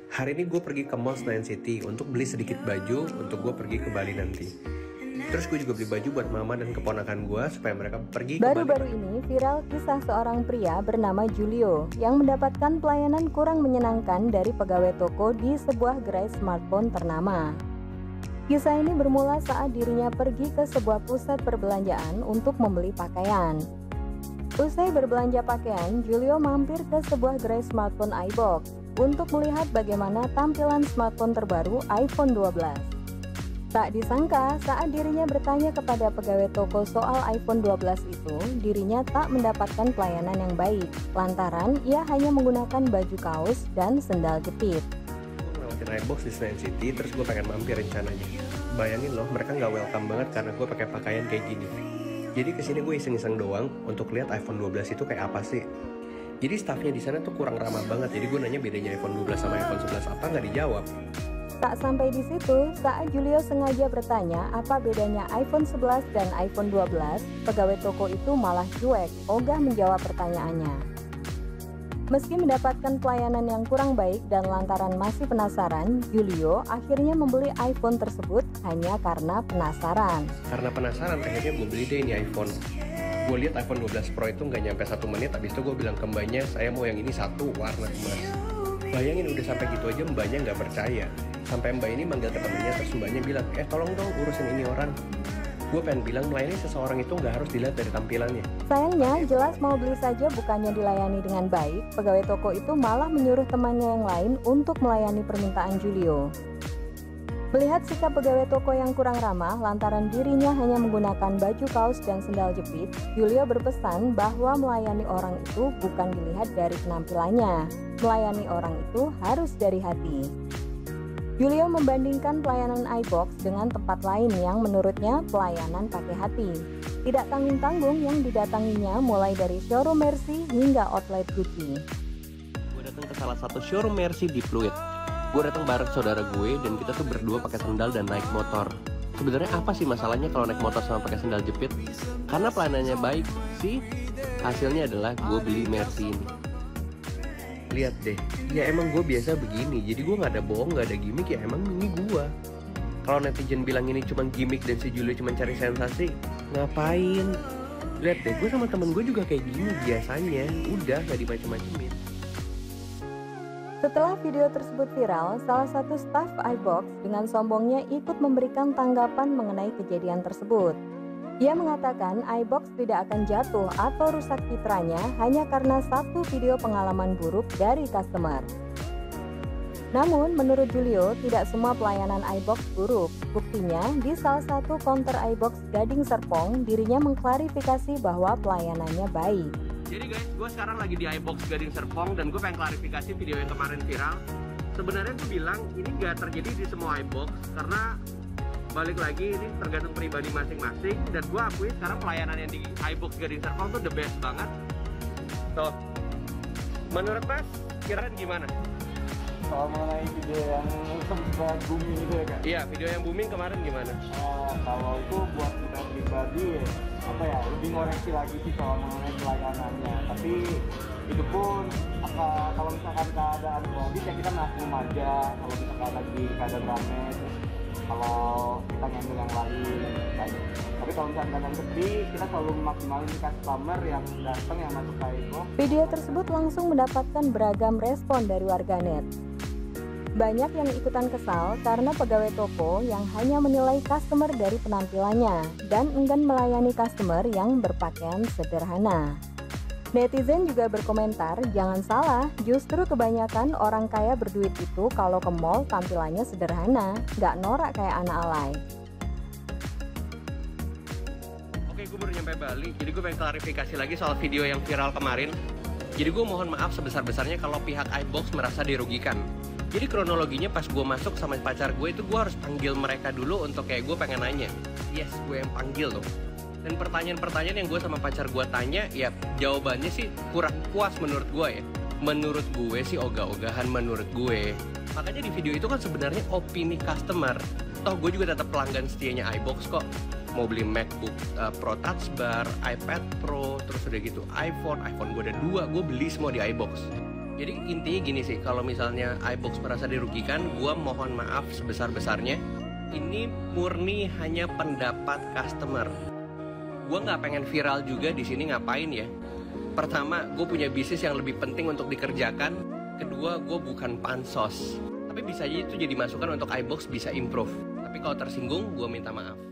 Hari ini gue pergi ke Mall Senayan City untuk beli sedikit baju untuk gue pergi ke Bali nanti. Terus gue juga beli baju buat mama dan keponakan gue supaya mereka pergi ke Bali. Baru-baru ini viral kisah seorang pria bernama Julio yang mendapatkan pelayanan kurang menyenangkan dari pegawai toko di sebuah gerai smartphone ternama. Kisah ini bermula saat dirinya pergi ke sebuah pusat perbelanjaan untuk membeli pakaian. Usai berbelanja pakaian, Julio mampir ke sebuah gerai smartphone iBox untuk melihat bagaimana tampilan smartphone terbaru iPhone 12. Tak disangka saat dirinya bertanya kepada pegawai toko soal iPhone 12 itu, dirinya tak mendapatkan pelayanan yang baik, lantaran ia hanya menggunakan baju kaos dan sendal jepit. iBox di Senayan City, terus gue pengen mampir rencananya. Bayangin loh, mereka nggak welcome banget karena gue pakai pakaian kayak gini. Jadi kesini gue iseng-iseng doang untuk lihat iPhone 12 itu kayak apa sih. Jadi staffnya di sana tuh kurang ramah banget. Jadi gue nanya bedanya iPhone 12 sama iPhone 11 apa, nggak dijawab. Tak sampai di situ, saat Julio sengaja bertanya apa bedanya iPhone 11 dan iPhone 12, pegawai toko itu malah cuek, ogah menjawab pertanyaannya. Meski mendapatkan pelayanan yang kurang baik dan lantaran masih penasaran, Julio akhirnya membeli iPhone tersebut hanya karena penasaran. Karena penasaran, akhirnya gue beli deh ini iPhone. Gue lihat iPhone 12 Pro itu nggak nyampe 1 menit, habis itu gue bilang ke mbaknya, saya mau yang ini satu warna emas. Bayangin udah sampai gitu aja mbaknya nggak percaya. Sampai mbak ini manggil ke temennya, terus mbaknya bilang, tolong dong urusin ini orang. Gue pengen bilang melayani seseorang itu nggak harus dilihat dari tampilannya. Sayangnya, jelas mau beli saja bukannya dilayani dengan baik, pegawai toko itu malah menyuruh temannya yang lain untuk melayani permintaan Julio. Melihat sikap pegawai toko yang kurang ramah lantaran dirinya hanya menggunakan baju kaos dan sendal jepit, Julio berpesan bahwa melayani orang itu bukan dilihat dari penampilannya. Melayani orang itu harus dari hati. Julio membandingkan pelayanan iBox dengan tempat lain yang menurutnya pelayanan pakai hati. Tidak tanggung-tanggung yang didatanginya mulai dari showroom Mercy hingga outlet Gucci. Gue datang ke salah satu showroom Mercy di Pluit. Gue datang bareng saudara gue dan kita tuh berdua pakai sendal dan naik motor. Sebenarnya apa sih masalahnya kalau naik motor sama pakai sendal jepit? Karena pelayanannya baik sih. Hasilnya adalah gue beli Mercy ini. Lihat deh, ya emang gue biasa begini. Jadi gue nggak ada bohong, nggak ada gimmick, ya emang ini gue. Kalau netizen bilang ini cuma gimmick dan si Julio cuma cari sensasi, ngapain? Lihat deh, gue sama temen gue juga kayak gini biasanya. Udah, nggak dimacem-macemin. Setelah video tersebut viral, salah satu staf iBox dengan sombongnya ikut memberikan tanggapan mengenai kejadian tersebut. Ia mengatakan iBox tidak akan jatuh atau rusak citranya hanya karena satu video pengalaman buruk dari customer. Namun, menurut Julio, tidak semua pelayanan iBox buruk. Buktinya, di salah satu counter iBox Gading Serpong, dirinya mengklarifikasi bahwa pelayanannya baik. Jadi guys, gue sekarang lagi di iBox Gading Serpong dan gue pengen klarifikasi video yang kemarin viral. Sebenarnya gue bilang ini gak terjadi di semua iBox karena balik lagi ini tergantung pribadi masing-masing, dan gue akui sekarang pelayanan yang di iBox Gading Serpong tuh the best banget. Tuh, menurut Mas, kira-kira gimana? Soal mengenai video yang sempat booming itu ya Kak? Iya, video yang booming kemarin gimana? Kalau itu buat kita pribadi, apa ya, lebih ngoreksi lagi sih soal mengenai pelayanannya. Tapi itu pun kalau misalkan keadaan kondisi ya kita maklum aja. Kalau misalkan lagi keadaan rame, kalau kita ngambil yang lain banyak. Tapi kalau misalkan keadaan sepi, kita selalu memaksimalin customer yang datang yang masuk ke iBox. Video tersebut langsung mendapatkan beragam respon dari warganet. Banyak yang ikutan kesal karena pegawai toko yang hanya menilai customer dari penampilannya dan enggan melayani customer yang berpakaian sederhana. Netizen juga berkomentar, jangan salah, justru kebanyakan orang kaya berduit itu kalau ke mall tampilannya sederhana, nggak norak kayak anak alay. Oke, gue baru nyampe Bali, jadi gue pengen klarifikasi lagi soal video yang viral kemarin. Jadi gue mohon maaf sebesar-besarnya kalau pihak iBox merasa dirugikan. Jadi kronologinya pas gue masuk sama pacar gue itu gue harus panggil mereka dulu untuk kayak gue pengen nanya. Yes, gue yang panggil tuh. Dan pertanyaan-pertanyaan yang gue sama pacar gue tanya, ya jawabannya sih kurang puas menurut gue ya. Menurut gue sih ogah-ogahan menurut gue. Makanya di video itu kan sebenarnya opini customer. Toh gue juga tetap pelanggan setianya iBox kok. Mau beli MacBook Pro Touch Bar, iPad Pro, terus udah gitu iPhone gue ada 2, gue beli semua di iBox. Jadi intinya gini sih, kalau misalnya iBox merasa dirugikan, gue mohon maaf sebesar-besarnya. Ini murni hanya pendapat customer. Gue nggak pengen viral juga di sini, ngapain ya? Pertama, gue punya bisnis yang lebih penting untuk dikerjakan. Kedua, gue bukan pansos. Tapi bisa aja itu jadi masukan untuk iBox bisa improve. Tapi kalau tersinggung, gue minta maaf.